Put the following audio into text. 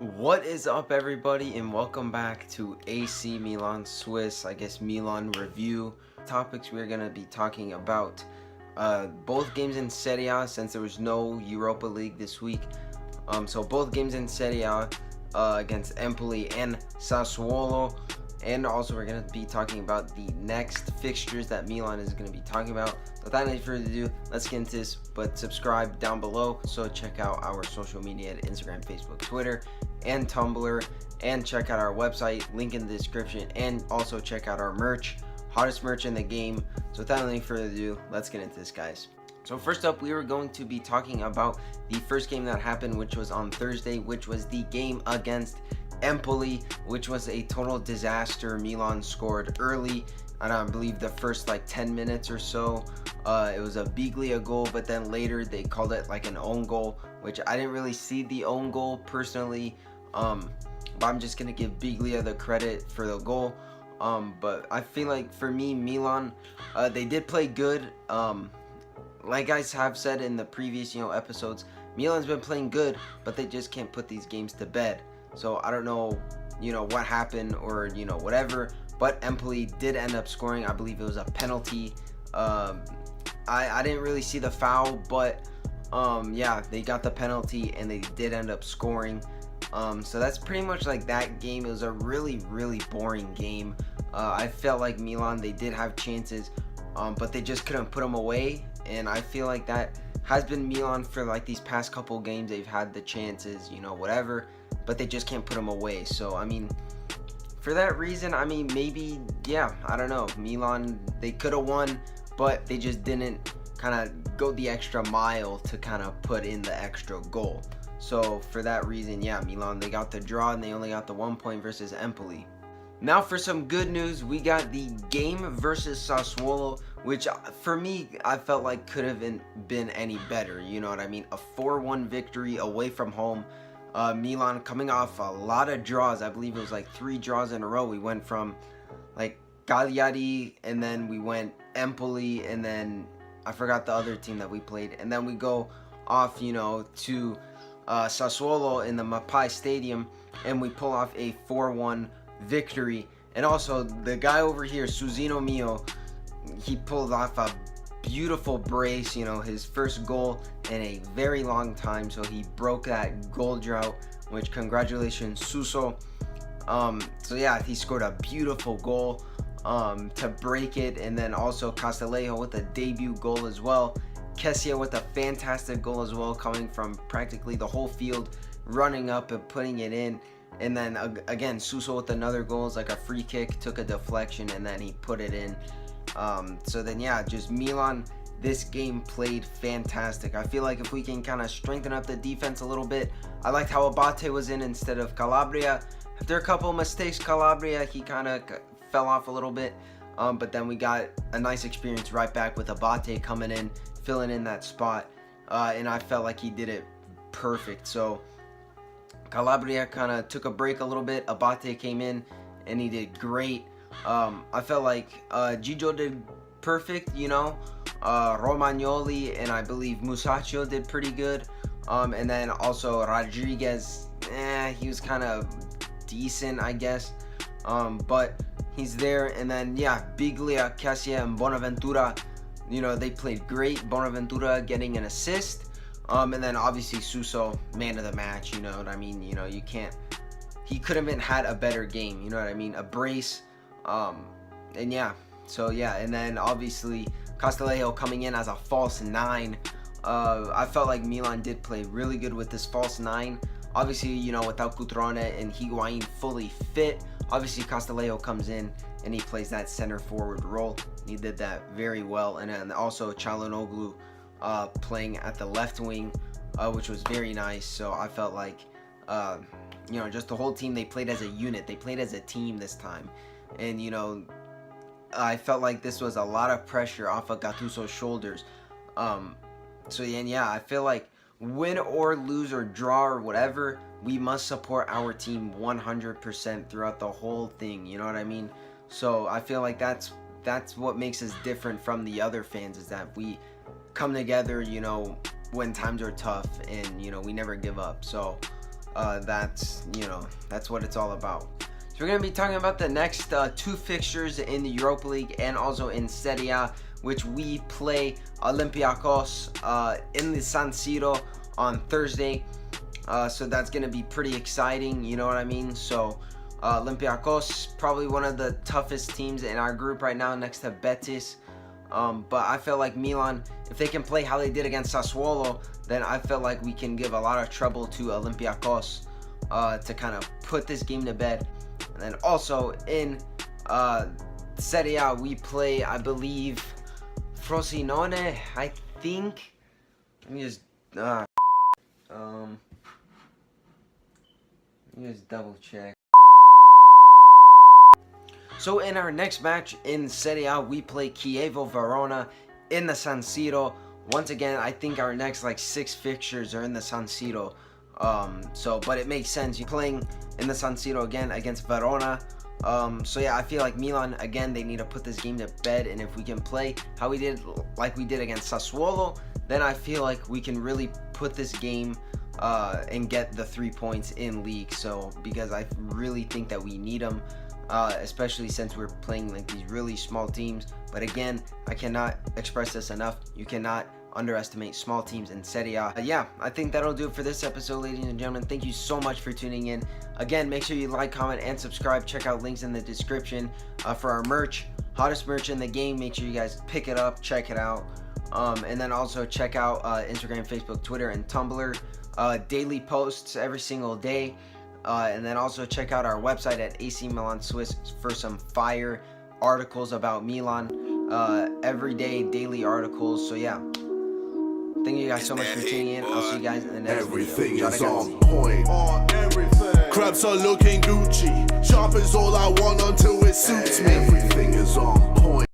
What is up, everybody, and welcome back to AC Milan Swiss, Milan review. Topics we're going to be talking about both games in Serie A, since there was no Europa League this week. So both games in Serie A against Empoli and Sassuolo. And also we're going to be talking about the next fixtures that Milan is going to be talking about. Without any further ado, let's get into this, but subscribe down below. So check out our social media at Instagram, Facebook, Twitter, and Tumblr, and check out our website, link in the description, and also check out our merch, hottest merch in the game. So without any further ado, let's get into this, guys. So first up, we were going to be talking about the first game that happened, which was on Thursday, which was the game against Empoli, which was a total disaster. Milan scored early, and I believe the first 10 minutes or so. It was a Biglia goal, but then later they called it like an own goal, which I didn't really see the own goal personally. But I'm just gonna give Biglia the credit for the goal. But I feel like for me, Milan, they did play good. Like I have said in the previous episodes, Milan's been playing good, but they just can't put these games to bed. So I don't know, what happened or whatever. But Empoli did end up scoring. I believe it was a penalty. I didn't really see the foul, but yeah, they got the penalty and they did end up scoring. So that's pretty much like that game. It was a really boring game. I felt like Milan, they did have chances, but they just couldn't put them away. And I feel like that has been Milan for these past couple games. They've had the chances, whatever, but they just can't put them away. So I mean, for that reason, I mean, maybe, yeah, I don't know. Milan, they could have won, but they just didn't kind of go the extra mile to kind of put in the extra goal. So for that reason, yeah, Milan, they got the draw and they only got the 1 point versus Empoli. Now for some good news, we got the game versus Sassuolo, which for me, I felt like could have been any better. You know what I mean? A 4-1 victory away from home. Milan coming off a lot of draws. I believe it was 3 draws in a row. We went from Cagliari, and then we went Empoli, and then I forgot the other team that we played. And then we go off, to Sassuolo in the Mapei Stadium, and we pull off a 4-1 victory. And also, the guy over here, Susino Mio, he pulled off a beautiful brace, his first goal in a very long time. So he broke that goal drought, which congratulations, Suso. So yeah, he scored a beautiful goal to break it. And then also Castillejo with a debut goal as well. Kessie with a fantastic goal as well, coming from practically the whole field, running up and putting it in. And then again, Suso with another goal, is like a free kick, took a deflection, and then he put it in. So then yeah, just Milan, this game played fantastic. I feel like if we can kind of strengthen up the defense a little bit. I liked how Abate was in instead of Calabria. After a couple of mistakes, Calabria, he kind of fell off a little bit. But then we got a nice experience right back with Abate coming in, filling in that spot. And I felt like he did it perfect. So Calabria kind of took a break a little bit. Abate came in and he did great. I felt like Gigio did perfect, Romagnoli and I believe Musacchio did pretty good. And then also Rodriguez, he was kind of decent, I guess. But he's there. And then, yeah, Biglia, Cassia, and Bonaventura, they played great. Bonaventura getting an assist. And then obviously Suso, man of the match, you know what I mean? He could have had a better game, you know what I mean? A brace. And yeah, so yeah, and then obviously Castillejo coming in as a false 9. I felt like Milan did play really good with this false 9. Obviously, without Cutrone and Higuain fully fit, obviously Castillejo comes in and he plays that center forward role. He did that very well. And then also Çalhanoğlu playing at the left wing, which was very nice. So I felt like, just the whole team, they played as a unit. They played as a team this time. And, I felt like this was a lot of pressure off of Gattuso's shoulders. So yeah, I feel like win or lose or draw or whatever, we must support our team 100% throughout the whole thing. You know what I mean? So I feel like that's what makes us different from the other fans, is that we come together, when times are tough, and we never give up. So that's what it's all about. So we're going to be talking about the next 2 fixtures in the Europa League and also in Serie A, which we play Olympiacos in the San Siro on Thursday. So that's going to be pretty exciting, you know what I mean? So Olympiacos, probably one of the toughest teams in our group right now, next to Betis. But I feel like Milan, if they can play how they did against Sassuolo, then I feel like we can give a lot of trouble to Olympiacos to kind of put this game to bed. And then also in Serie A, we play, I believe, Frosinone, I think. Let me just double check. So in our next match in Serie A, we play Chievo Verona in the San Siro. Once again, I think our next 6 fixtures are in the San Siro. But it makes sense. You're playing in the San Siro again against Verona. So yeah, I feel like Milan, again, they need to put this game to bed. And if we can play how we did, like we did against Sassuolo, then I feel like we can really put this game and get the 3 points in league. So because I really think that we need them. Especially since we're playing these really small teams. But again, I cannot express this enough. You cannot underestimate small teams in Serie A. Yeah, I think that'll do it for this episode, ladies and gentlemen. Thank you so much for tuning in. Again, make sure you like, comment, and subscribe. Check out links in the description for our merch. Hottest merch in the game. Make sure you guys pick it up, check it out. And then also check out Instagram, Facebook, Twitter, and Tumblr. Daily posts every single day. And then also check out our website at AC Milan Swiss for some fire articles about Milan. Every day, daily articles. So yeah, thank you guys so much for tuning in. I'll see you guys in the next everything video. Everything is on point. On everything. Crabs are looking Gucci. Sharp is all I want until it suits me.